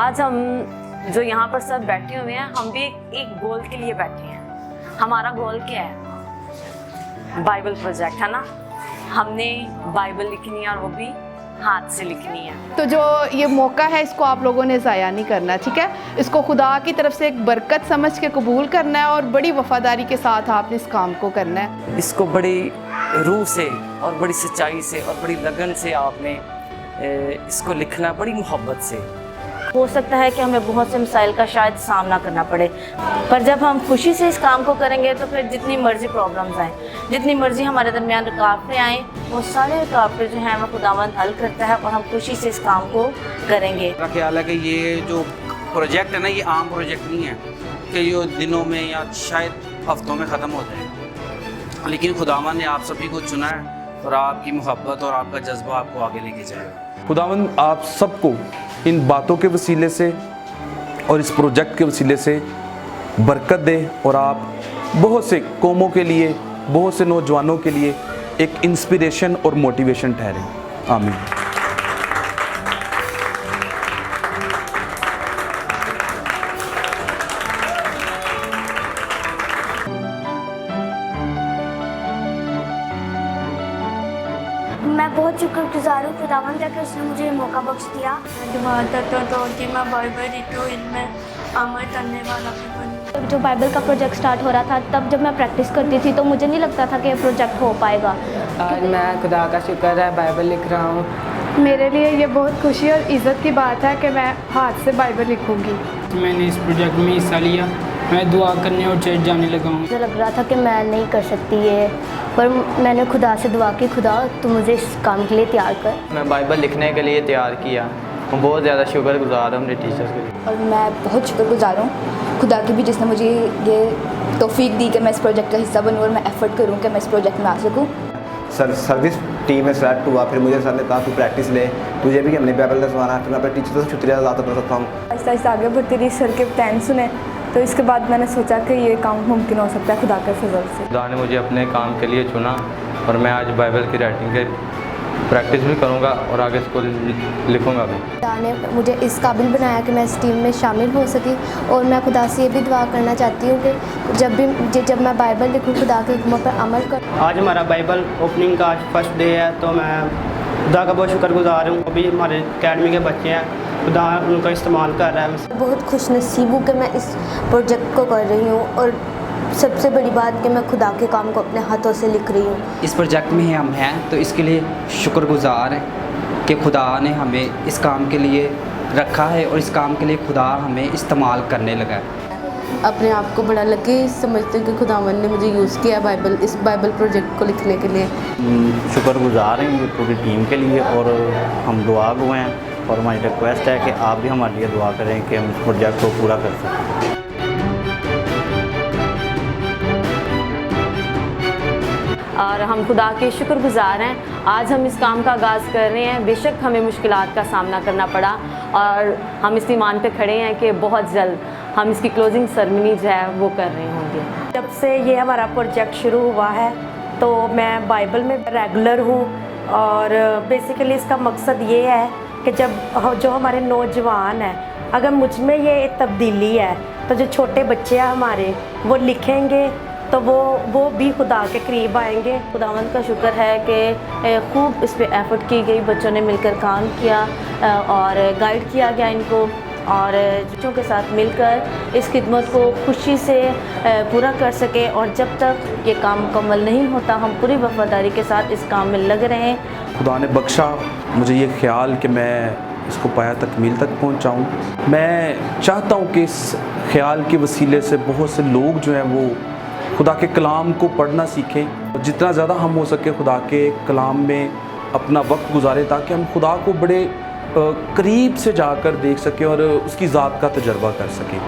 आज हम जो यहाँ पर सब बैठे हुए हैं, हम भी एक गोल के लिए बैठे हैं। हमारा गोल क्या है? बाइबल प्रोजेक्ट है ना। हमने बाइबल लिखनी है और वो भी हाथ से लिखनी है। तो जो ये मौका है इसको आप लोगों ने ज़ाया नहीं करना, ठीक है। इसको खुदा की तरफ से एक बरकत समझ के कबूल करना है और बड़ी वफादारी के साथ आपने इस काम को करना है। इसको बड़ी रूह से और बड़ी सच्चाई से और बड़ी लगन से आपने इसको लिखना, बड़ी मोहब्बत से। हो सकता है कि हमें बहुत से मसाइल का शायद सामना करना पड़े, पर जब हम खुशी से इस काम को करेंगे तो फिर जितनी मर्जी प्रॉब्लम्स आएँ, जितनी मर्जी हमारे दरमियान रुकावटें आएँ, वो सारे रुकावटें जो हैं वो खुदावंद हल करता है और हम खुशी से इस काम को करेंगे। मेरा ख्याल है कि ये जो प्रोजेक्ट है ना, ये आम प्रोजेक्ट नहीं है कि ये दिनों में या शायद हफ्तों में ख़त्म हो जाए, लेकिन खुदावंद ने आप सभी को चुना है और आपकी मोहब्बत और आपका जज्बा आपको आगे लेके जाएगा। खुदावंद आप सबको इन बातों के वसीले से और इस प्रोजेक्ट के वसीले से बरकत दे और आप बहुत से कौमों के लिए, बहुत से नौजवानों के लिए एक इंस्पिरेशन और मोटिवेशन ठहरे। आमीन। मैं बहुत शुक्रगुजार हूँ खुदावंद का कि उसने मुझे ये मौका बख्श दिया। दुआ करता हूँ कि मैं बाइबल लिखूँ, इनमें अमल करने वाला भी बनूँ। जो बाइबल का प्रोजेक्ट स्टार्ट हो रहा था, तब जब मैं प्रैक्टिस करती थी तो मुझे नहीं लगता था कि ये प्रोजेक्ट हो पाएगा। आज मैं खुदा का शुक्र है बाइबल लिख रहा हूँ। मेरे लिए ये बहुत खुशी और इज़्ज़त की बात है कि मैं हाथ से बाइबल लिखूंगी। मैंने इस प्रोजेक्ट में हिस्सा लिया, मैं दुआ करने और चर्च जाने लगा हूँ। मुझे लग रहा था कि मैं नहीं कर सकती ये, पर मैंने खुदा से दुआ की, खुदा तू मुझे इस काम के लिए तैयार कर। मैं बाइबल लिखने के लिए तैयार किया। मैं बहुत ज़्यादा शुक्रगुजार हूँ मेरे टीचर्स के। और मैं बहुत शुक्रगुजार हूँ खुदा की भी, जिसने मुझे ये तौफीक दी कि मैं इस प्रोजेक्ट का हिस्सा बनूँ और मैं एफ़र्ट करूँ कि मैं इस प्रोजेक्ट में आ सकूँ। सर्विस टीम में सेलेक्ट हुआ, फिर मुझे सर ने कहा तू प्रैक्टिस ले, तुझे भी हमने बाइबल दसवाना। फिर मैं अपने टीचर से शुक्रिया अदा कर सकता हूँ। आहिस्ता आहिस्ता आगे बढ़ती रही, सर के प्लान सुने, तो इसके बाद मैंने सोचा कि ये काम मुमकिन हो सकता है खुदा के फजल से। खुदा ने मुझे अपने काम के लिए चुना और मैं आज बाइबल की राइटिंग के प्रैक्टिस भी करूँगा और आगे इसको लिखूँगा भी। खुदा ने मुझे इस काबिल बनाया कि मैं इस टीम में शामिल हो सकी, और मैं खुदा से ये भी दुआ करना चाहती हूँ कि जब मैं बाइबल लिखूँ, खुदा के हुक्मों पर अमल करूँ। आज हमारा बाइबल ओपनिंग का आज फर्स्ट डे है, तो मैं खुदा का बहुत शुक्रगुजार हूँ। अभी हमारे अकेडमी के बच्चे हैं, खुदा उनका इस्तेमाल कर रहा है। बहुत खुश नसीब हूँ कि मैं इस प्रोजेक्ट को कर रही हूँ, और सबसे बड़ी बात कि मैं खुदा के काम को अपने हाथों से लिख रही हूँ। इस प्रोजेक्ट में हम हैं तो इसके लिए शुक्रगुजार हैं कि खुदा ने हमें इस काम के लिए रखा है और इस काम के लिए खुदा हमें इस्तेमाल करने लगा है। अपने आप को बड़ा लकी समझते हैं कि खुदावन ने मुझे यूज़ किया इस बाइबल प्रोजेक्ट को लिखने के लिए। शुक्रगुजार हैं पूरी टीम के लिए, और हम दुआ गो हैं, और हमारी रिक्वेस्ट है कि आप भी हमारे लिए दुआ करें कि हम इस प्रोजेक्ट को पूरा कर सकें। और हम खुदा के शुक्रगुजार हैं। आज हम इस काम का आगाज़ कर रहे हैं। बेशक हमें मुश्किलात का सामना करना पड़ा, और हम इस ईमान पे खड़े हैं कि बहुत जल्द हम इसकी क्लोजिंग सेरेमनी जो है वो कर रहे होंगे। जब से ये हमारा प्रोजेक्ट शुरू हुआ है तो मैं बाइबल में रेगुलर हूँ, और बेसिकली इसका मकसद ये है कि जब जो हमारे नौजवान हैं, अगर मुझ में ये तब्दीली है, तो जो छोटे बच्चे हैं हमारे, वो लिखेंगे तो वो भी खुदा के करीब आएंगे। खुदावंद का शुक्र है कि खूब इस पे एफर्ट की गई, बच्चों ने मिलकर काम किया और गाइड किया गया इनको, और बच्चों के साथ मिलकर इस खिदमत को खुशी से पूरा कर सके। और जब तक ये काम मुकम्मल नहीं होता, हम पूरी वफादारी के साथ इस काम में लग रहे हैं। खुदा ने बख्शा मुझे ये ख्याल कि मैं इसको पाया तकमील तक पहुंचाऊं। मैं चाहता हूं कि इस ख्याल के वसीले से बहुत से लोग जो हैं वो खुदा के कलाम को पढ़ना सीखें, जितना ज़्यादा हम हो सके खुदा के कलाम में अपना वक्त गुजारें, ताकि हम खुदा को बड़े करीब से जाकर देख सकें और उसकी ज़ात का तजर्बा कर सकें।